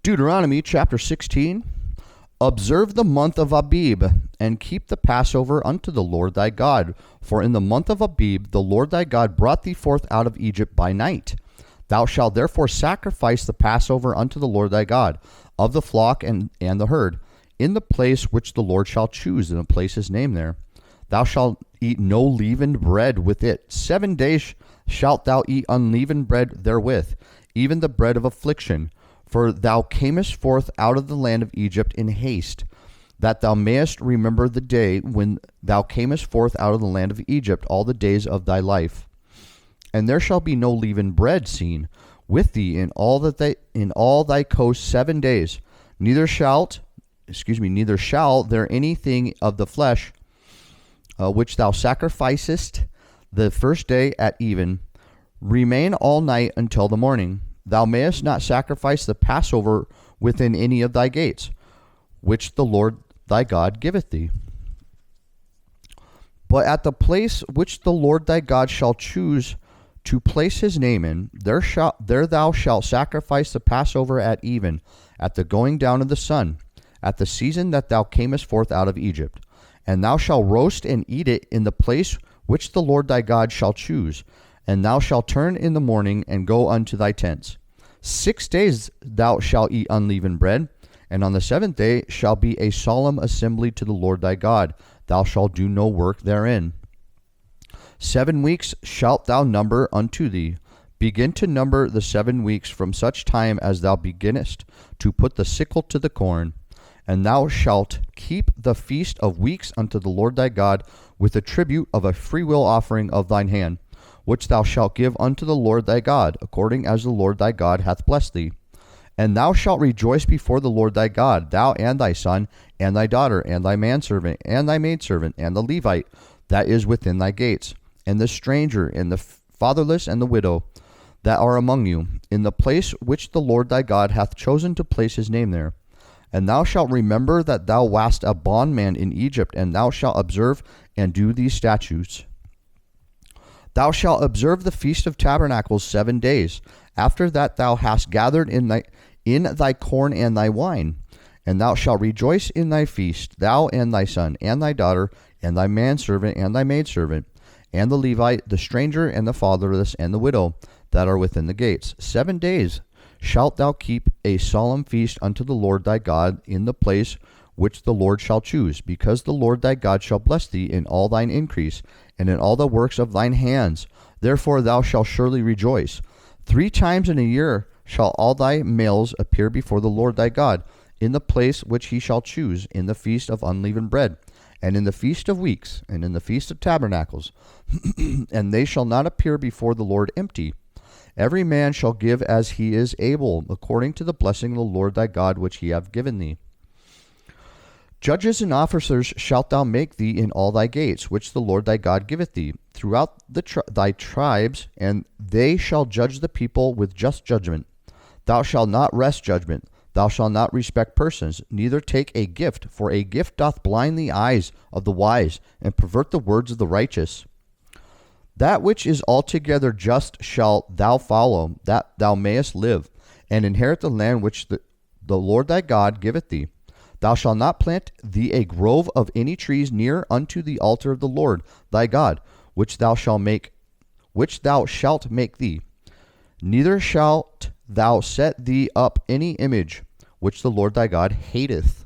Deuteronomy chapter 16. Observe the month of Abib, and keep the Passover unto the Lord thy God. For in the month of Abib the Lord thy God brought thee forth out of Egypt by night. Thou shalt therefore sacrifice the Passover unto the Lord thy God, of the flock and the herd, in the place which the Lord shall choose, and place his name there. Thou shalt eat no leavened bread with it. 7 days shalt thou eat unleavened bread therewith, even the bread of affliction. For thou camest forth out of the land of Egypt in haste, that thou mayest remember the day when thou camest forth out of the land of Egypt all the days of thy life. And there shall be no leavened bread seen with thee in all thy coast 7 days. Neither shall there anything of the flesh which thou sacrificest the first day at even remain all night until the morning. Thou mayest not sacrifice the Passover within any of thy gates, which the Lord thy God giveth thee. But at the place which the Lord thy God shall choose to place his name in, there thou shalt sacrifice the Passover at even, at the going down of the sun, at the season that thou camest forth out of Egypt. And thou shalt roast and eat it in the place which the Lord thy God shall choose. And thou shalt turn in the morning and go unto thy tents. 6 days thou shalt eat unleavened bread, and on the 7th day shall be a solemn assembly to the Lord thy God. Thou shalt do no work therein. 7 weeks shalt thou number unto thee. Begin to number the 7 weeks from such time as thou beginnest to put the sickle to the corn. And thou shalt keep the feast of weeks unto the Lord thy God with a tribute of a freewill offering of thine hand, which thou shalt give unto the Lord thy God, according as the Lord thy God hath blessed thee. And thou shalt rejoice before the Lord thy God, thou and thy son, and thy daughter, and thy manservant, and thy maidservant, and the Levite that is within thy gates, and the stranger, and the fatherless, and the widow that are among you, in the place which the Lord thy God hath chosen to place his name there. And thou shalt remember that thou wast a bondman in Egypt, and thou shalt observe and do these statutes. Thou shalt observe the Feast of Tabernacles 7 days. After that thou hast gathered in thy corn and thy wine. And thou shalt rejoice in thy feast, thou and thy son, and thy daughter, and thy manservant, and thy maidservant, and the Levite, the stranger, and the fatherless, and the widow, that are within the gates. 7 days shalt thou keep a solemn feast unto the Lord thy God in the place which the Lord shall choose, because the Lord thy God shall bless thee in all thine increase, and in all the works of thine hands. Therefore thou shalt surely rejoice. 3 times in a year shall all thy males appear before the Lord thy God, in the place which he shall choose, in the feast of unleavened bread, and in the feast of weeks, and in the feast of tabernacles. And they shall not appear before the Lord empty. Every man shall give as he is able, according to the blessing of the Lord thy God which he hath given thee. Judges and officers shalt thou make thee in all thy gates, which the Lord thy God giveth thee, throughout thy tribes, and they shall judge the people with just judgment. Thou shalt not wrest judgment. Thou shalt not respect persons, neither take a gift, for a gift doth blind the eyes of the wise, and pervert the words of the righteous. That which is altogether just shalt thou follow, that thou mayest live, and inherit the land which the Lord thy God giveth thee. Thou shalt not plant thee a grove of any trees near unto the altar of the Lord thy God, which thou shalt make thee. Neither shalt thou set thee up any image which the Lord thy God hateth.